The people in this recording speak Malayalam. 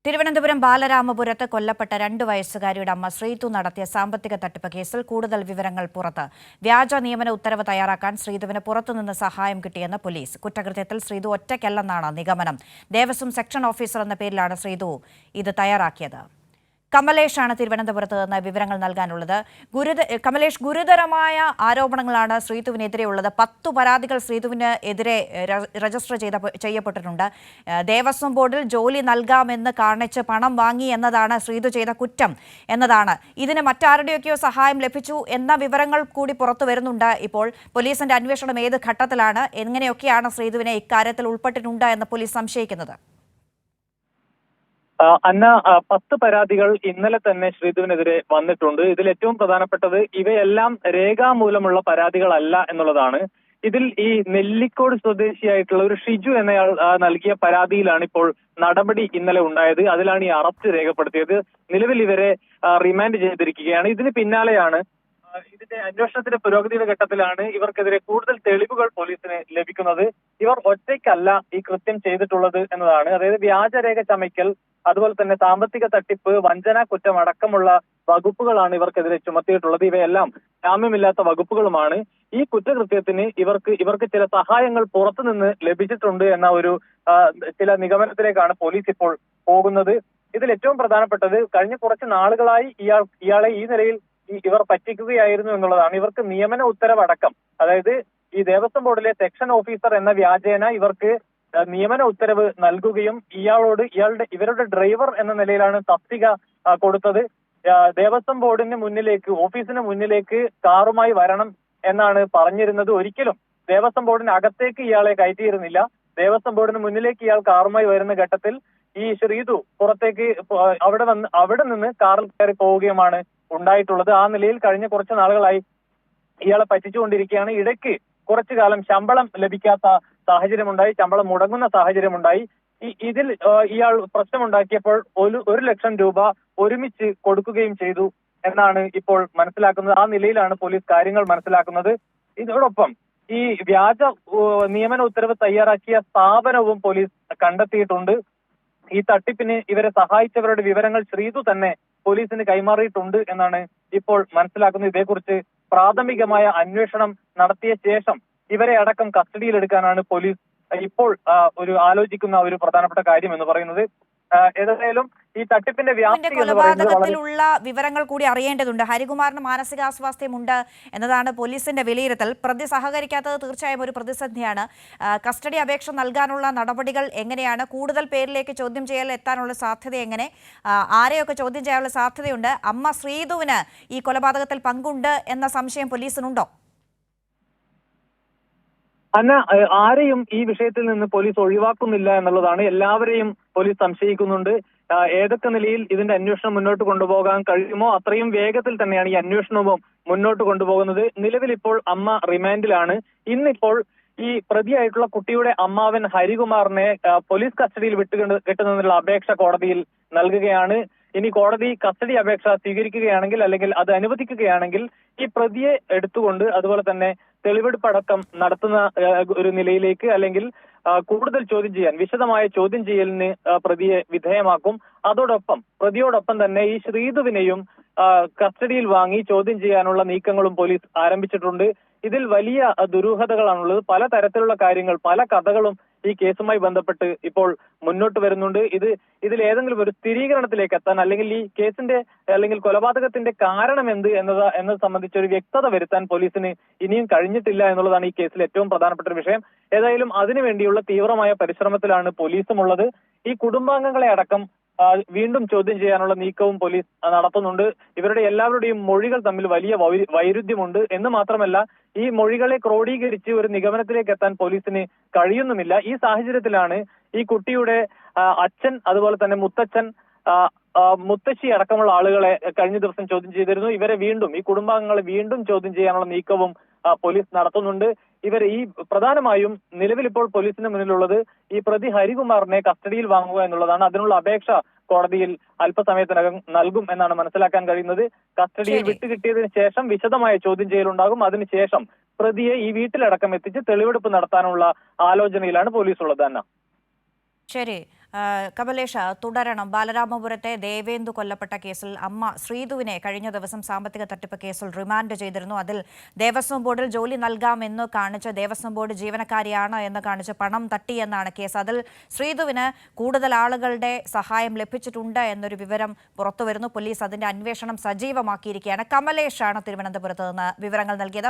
തിരുവനന്തപുരം ബാലരാമപുരത്ത് കൊല്ലപ്പെട്ട 2 വയസ്സുകാരിയുടെ അമ്മ ശ്രീതു നടത്തിയ സാമ്പത്തിക തട്ടിപ്പ് കേസിൽ കൂടുതൽ വിവരങ്ങൾ പുറത്ത്. വ്യാജ നിയമന ഉത്തരവ് തയ്യാറാക്കാൻ ശ്രീതുവിന് പുറത്തുനിന്ന് സഹായം കിട്ടിയെന്ന് പോലീസ്. കുറ്റകൃത്യത്തിൽ ശ്രീതു ഒറ്റയ്ക്കല്ലെന്നാണ് നിഗമനം. ദേവസ്വം സെക്ഷൻ ഓഫീസർ എന്ന പേരിലാണ് ശ്രീതു ഇത് തയ്യാറാക്കിയത്. കമലേഷാണ് തിരുവനന്തപുരത്ത് നിന്ന് വിവരങ്ങൾ നൽകാനുള്ളത്. കമലേഷ്, ഗുരുതരമായ ആരോപണങ്ങളാണ് ശ്രീതുവിനെതിരെയുള്ളത്. 10 പരാതികൾ ശ്രീതുവിന് എതിരെ രജിസ്റ്റർ ചെയ്യപ്പെട്ടിട്ടുണ്ട്. ദേവസ്വം ബോർഡിൽ ജോലി നൽകാമെന്ന് കാണിച്ച് പണം വാങ്ങി എന്നതാണ് ശ്രീതു ചെയ്ത കുറ്റം എന്നതാണ്. ഇതിന് മറ്റാരുടെയൊക്കെയോ സഹായം ലഭിച്ചു എന്ന വിവരങ്ങൾ കൂടി പുറത്തു വരുന്നുണ്ട്. ഇപ്പോൾ പോലീസിന്റെ അന്വേഷണം ഏത് ഘട്ടത്തിലാണ്? എങ്ങനെയൊക്കെയാണ് ശ്രീതുവിനെ ഇക്കാര്യത്തിൽ ഉൾപ്പെട്ടിട്ടുണ്ട് എന്ന് പോലീസ് സംശയിക്കുന്നത്? അന്ന 10 പരാതികൾ ഇന്നലെ തന്നെ ശ്രീതുവിനെതിരെ വന്നിട്ടുണ്ട്. ഇതിൽ ഏറ്റവും പ്രധാനപ്പെട്ടത് ഇവയെല്ലാം രേഖാമൂലമുള്ള പരാതികളല്ല എന്നുള്ളതാണ്. ഇതിൽ ഈ നെല്ലിക്കോട് സ്വദേശിയായിട്ടുള്ള ഒരു ഷിജു എന്നയാൾ നൽകിയ പരാതിയിലാണ് ഇപ്പോൾ നടപടി ഇന്നലെ ഉണ്ടായത്. അതിലാണ് ഈ അറസ്റ്റ് രേഖപ്പെടുത്തിയത്. നിലവിൽ ഇവരെ റിമാൻഡ് ചെയ്തിരിക്കുകയാണ്. ഇതിന് പിന്നാലെയാണ് ഇതിന്റെ അന്വേഷണത്തിന്റെ പുരോഗതിയുടെ ഘട്ടത്തിലാണ് ഇവർക്കെതിരെ കൂടുതൽ തെളിവുകൾ പോലീസിന് ലഭിക്കുന്നത്. ഇവർ ഒറ്റയ്ക്കല്ല ഈ കൃത്യം ചെയ്തിട്ടുള്ളത് എന്നതാണ്. അതായത് വ്യാജരേഖ ചമയ്ക്കൽ, അതുപോലെ തന്നെ സാമ്പത്തിക തട്ടിപ്പ്, വഞ്ചന കുറ്റം അടക്കമുള്ള വകുപ്പുകളാണ് ഇവർക്കെതിരെ ചുമത്തിയിട്ടുള്ളത്. ഇവയെല്ലാം ജാമ്യമില്ലാത്ത വകുപ്പുകളുമാണ്. ഈ കുറ്റകൃത്യത്തിന് ഇവർക്ക് ചില സഹായങ്ങൾ പുറത്തുനിന്ന് ലഭിച്ചിട്ടുണ്ട് എന്ന ഒരു ചില നിഗമനത്തിലേക്കാണ് പോലീസ് ഇപ്പോൾ പോകുന്നത്. ഇതിൽ ഏറ്റവും പ്രധാനപ്പെട്ടത് കഴിഞ്ഞ കുറച്ച് നാളുകളായി ഇയാളെ ഈ നിലയിൽ ഇവർ പറ്റിക്കുകയായിരുന്നു എന്നുള്ളതാണ്. ഇവർക്ക് നിയമന ഉത്തരവടക്കം, അതായത് ഈ ദേവസ്വം ബോർഡിലെ സെക്ഷൻ ഓഫീസർ എന്ന വ്യാജേന ഇവർക്ക് നിയമന ഉത്തരവ് നൽകുകയും ഇവരുടെ ഡ്രൈവർ എന്ന നിലയിലാണ് തസ്തിക കൊടുത്തത്. ദേവസ്വം ബോർഡിന് മുന്നിലേക്ക്, ഓഫീസിന് മുന്നിലേക്ക് കാറുമായി വരണം എന്നാണ് പറഞ്ഞിരുന്നത്. ഒരിക്കലും ദേവസ്വം ബോർഡിന് അകത്തേക്ക് ഇയാളെ കയറ്റിയിരുന്നില്ല. ദേവസ്വം ബോർഡിന് മുന്നിലേക്ക് ഇയാൾ കാറുമായി വരുന്ന ഘട്ടത്തിൽ ഈ ശ്രീതു പുറത്തേക്ക് അവിടെ നിന്ന് കാറിൽ കയറി പോവുകയുമാണ് ഉണ്ടായിട്ടുള്ളത്. ആ നിലയിൽ കഴിഞ്ഞ കുറച്ച് നാളുകളായി ഇയാളെ പറ്റിച്ചുകൊണ്ടിരിക്കുകയാണ്. ഇടയ്ക്ക് കുറച്ചു കാലം ശമ്പളം ലഭിക്കാത്ത സാഹചര്യമുണ്ടായി, ശമ്പളം മുടങ്ങുന്ന സാഹചര്യമുണ്ടായി. ഇതിൽ ഇയാൾ പ്രശ്നമുണ്ടാക്കിയപ്പോൾ 1 ലക്ഷം രൂപ ഒരുമിച്ച് കൊടുക്കുകയും ചെയ്തു എന്നാണ് ഇപ്പോൾ മനസ്സിലാക്കുന്നത്. ആ നിലയിലാണ് പോലീസ് കാര്യങ്ങൾ മനസ്സിലാക്കുന്നത്. ഇതോടൊപ്പം ഈ വ്യാജ നിയമന ഉത്തരവ് തയ്യാറാക്കിയ സ്ഥാപനവും പോലീസ് കണ്ടെത്തിയിട്ടുണ്ട്. ഈ തട്ടിപ്പിന് ഇവരെ സഹായിച്ചവരുടെ വിവരങ്ങൾ ശ്രീതു തന്നെ പോലീസിന് കൈമാറിയിട്ടുണ്ട് എന്നാണ് ഇപ്പോൾ മനസ്സിലാക്കുന്നത്. ഇതേക്കുറിച്ച് പ്രാഥമികമായ അന്വേഷണം നടത്തിയ ശേഷം ഇവരെ അടക്കം കസ്റ്റഡിയിലെടുക്കാനാണ് പോലീസ് ഇപ്പോൾ ആലോചിക്കുന്ന ഒരു പ്രധാനപ്പെട്ട കാര്യം എന്ന് പറയുന്നത്. ഏതായാലും ഈ തട്ടിപ്പിന്റെ വ്യാപ്തി കൊലപാതകത്തിലുള്ള വിവരങ്ങൾ കൂടി അറിയേണ്ടതുണ്ട്. ഹരികുമാറിന് മാനസികാസ്വാസ്ഥ്യമുണ്ട് എന്നതാണ് പോലീസിന്റെ വിലയിരുത്തൽ. പ്രതി സഹകരിക്കാത്തത് തീർച്ചയായും ഒരു പ്രതിസന്ധിയാണ്. കസ്റ്റഡി അപേക്ഷ നൽകാനുള്ള നടപടികൾ എങ്ങനെയാണ്? കൂടുതൽ പേരിലേക്ക് ചോദ്യം ചെയ്യൽ എത്താനുള്ള സാധ്യത എങ്ങനെ? ആരെയൊക്കെ ചോദ്യം ചെയ്യാനുള്ള സാധ്യതയുണ്ട്? അമ്മ ശ്രീതുവിന് ഈ കൊലപാതകത്തിൽ പങ്കുണ്ട് എന്ന സംശയം പോലീസിനുണ്ടോ? അന്ന, ആരെയും ഈ വിഷയത്തിൽ നിന്ന് പോലീസ് ഒഴിവാക്കുന്നില്ല എന്നുള്ളതാണ്. എല്ലാവരെയും പോലീസ് സംശയിക്കുന്നുണ്ട്. ഏതൊക്കെ നിലയിൽ ഇതിന്റെ അന്വേഷണം മുന്നോട്ട് കൊണ്ടുപോകാൻ കഴിയുമോ അത്രയും വേഗത്തിൽ തന്നെയാണ് ഈ അന്വേഷണവും മുന്നോട്ട് കൊണ്ടുപോകുന്നത്. നിലവിൽ ഇപ്പോൾ അമ്മ റിമാൻഡിലാണ്. ഇന്നിപ്പോൾ ഈ പ്രതിയായിട്ടുള്ള കുട്ടിയുടെ അമ്മാവൻ ഹരികുമാറിനെ പോലീസ് കസ്റ്റഡിയിൽ വിട്ടുകിട്ടുന്നതിനുള്ള അപേക്ഷ കോടതിയിൽ നൽകുകയാണ്. ഇനി കോടതി കസ്റ്റഡി അപേക്ഷ സ്വീകരിക്കുകയാണെങ്കിൽ, അല്ലെങ്കിൽ അത് അനുവദിക്കുകയാണെങ്കിൽ, ഈ പ്രതിയെ എടുത്തുകൊണ്ട് അതുപോലെ തന്നെ തെളിവെടുപ്പടക്കം നടത്തുന്ന ഒരു നിലയിലേക്ക്, അല്ലെങ്കിൽ കൂടുതൽ ചോദ്യം ചെയ്യാൻ, വിശദമായ ചോദ്യം ചെയ്യലിന് പ്രതിയെ വിധേയമാക്കും. പ്രതിയോടൊപ്പം തന്നെ ഈ ശ്രീതുവിനെയും കസ്റ്റഡിയിൽ വാങ്ങി ചോദ്യം ചെയ്യാനുള്ള നീക്കങ്ങളും പോലീസ് ആരംഭിച്ചിട്ടുണ്ട്. ഇതിൽ വലിയ ദുരൂഹതകളാണുള്ളത്. പല തരത്തിലുള്ള കാര്യങ്ങൾ, പല കഥകളും ഈ കേസുമായി ബന്ധപ്പെട്ട് ഇപ്പോൾ മുന്നോട്ട് വരുന്നുണ്ട്. ഇതിൽ ഏതെങ്കിലും ഒരു സ്ഥിരീകരണത്തിലേക്ക് എത്താൻ, അല്ലെങ്കിൽ ഈ കേസിന്റെ അല്ലെങ്കിൽ കൊലപാതകത്തിന്റെ കാരണം എന്നത് സംബന്ധിച്ച് ഒരു വ്യക്തത വരുത്താൻ പോലീസിന് ഇനിയും കഴിഞ്ഞിട്ടില്ല എന്നുള്ളതാണ് ഈ കേസിൽ ഏറ്റവും പ്രധാനപ്പെട്ട ഒരു വിഷയം. ഏതായാലും അതിനുവേണ്ടിയുള്ള തീവ്രമായ പരിശ്രമത്തിലാണ് പോലീസും ഉള്ളത്. ഈ കുടുംബാംഗങ്ങളെ അടക്കം വീണ്ടും ചോദ്യം ചെയ്യാനുള്ള നീക്കവും പോലീസ് നടത്തുന്നുണ്ട്. ഇവരുടെ എല്ലാവരുടെയും മൊഴികൾ തമ്മിൽ വലിയ വൈരുദ്ധ്യമുണ്ട് എന്ന് മാത്രമല്ല, ഈ മൊഴികളെ ക്രോഡീകരിച്ച് ഒരു നിഗമനത്തിലേക്ക് എത്താൻ പോലീസിന് കഴിയുന്നുമില്ല. ഈ സാഹചര്യത്തിലാണ് ഈ കുട്ടിയുടെ അച്ഛൻ, അതുപോലെ തന്നെ മുത്തച്ഛൻ, മുത്തശ്ശി അടക്കമുള്ള ആളുകളെ കഴിഞ്ഞ ദിവസം ചോദ്യം ചെയ്തിരുന്നു. ഇവരെ വീണ്ടും, ഈ കുടുംബാംഗങ്ങളെ വീണ്ടും ചോദ്യം ചെയ്യാനുള്ള നീക്കവും പോലീസ് നടത്തുന്നുണ്ട്. ഈ പ്രധാനമായും നിലവിൽ ഇപ്പോൾ പോലീസിന് മുന്നിലുള്ളത് ഈ പ്രതി ഹരികുമാറിനെ കസ്റ്റഡിയിൽ വാങ്ങുക എന്നുള്ളതാണ്. അതിനുള്ള അപേക്ഷ കോടതിയിൽ അല്പസമയത്തിനകം നൽകും എന്നാണ് മനസ്സിലാക്കാൻ കഴിയുന്നത്. കസ്റ്റഡിയിൽ വിട്ടുകിട്ടിയതിനു ശേഷം വിശദമായ ചോദ്യം ചെയ്യലുണ്ടാകും. അതിനുശേഷം പ്രതിയെ ഈ വീട്ടിലടക്കം എത്തിച്ച് തെളിവെടുപ്പ് നടത്താനുള്ള ആലോചനയിലാണ് പോലീസ് ഉള്ളത്. തന്നെ ശരി. കമലേഷ്, തുടരണം. ബാലരാമപുരത്തെ ദേവേന്ദു കൊല്ലപ്പെട്ട കേസിൽ അമ്മ ശ്രീധുവിനെ കഴിഞ്ഞ ദിവസം സാമ്പത്തിക തട്ടിപ്പ് കേസിൽ റിമാൻഡ് ചെയ്തിരുന്നു. അതിൽ ദേവസ്വം ബോർഡിൽ ജോലി നൽകാമെന്ന് കാണിച്ച് ദേവസ്വം ബോർഡ് ജീവനക്കാരിയാണ് എന്ന് കാണിച്ച് പണം തട്ടിയെന്നാണ് കേസ്. അതിൽ ശ്രീധുവിന് കൂടുതൽ ആളുകളുടെ സഹായം ലഭിച്ചിട്ടുണ്ട് എന്നൊരു വിവരം പുറത്തുവരുന്നു. പോലീസ് അതിന്റെ അന്വേഷണം സജീവമാക്കിയിരിക്കുകയാണ്. കമലേഷാണ് തിരുവനന്തപുരത്ത് നിന്ന് വിവരങ്ങൾ നൽകിയത്.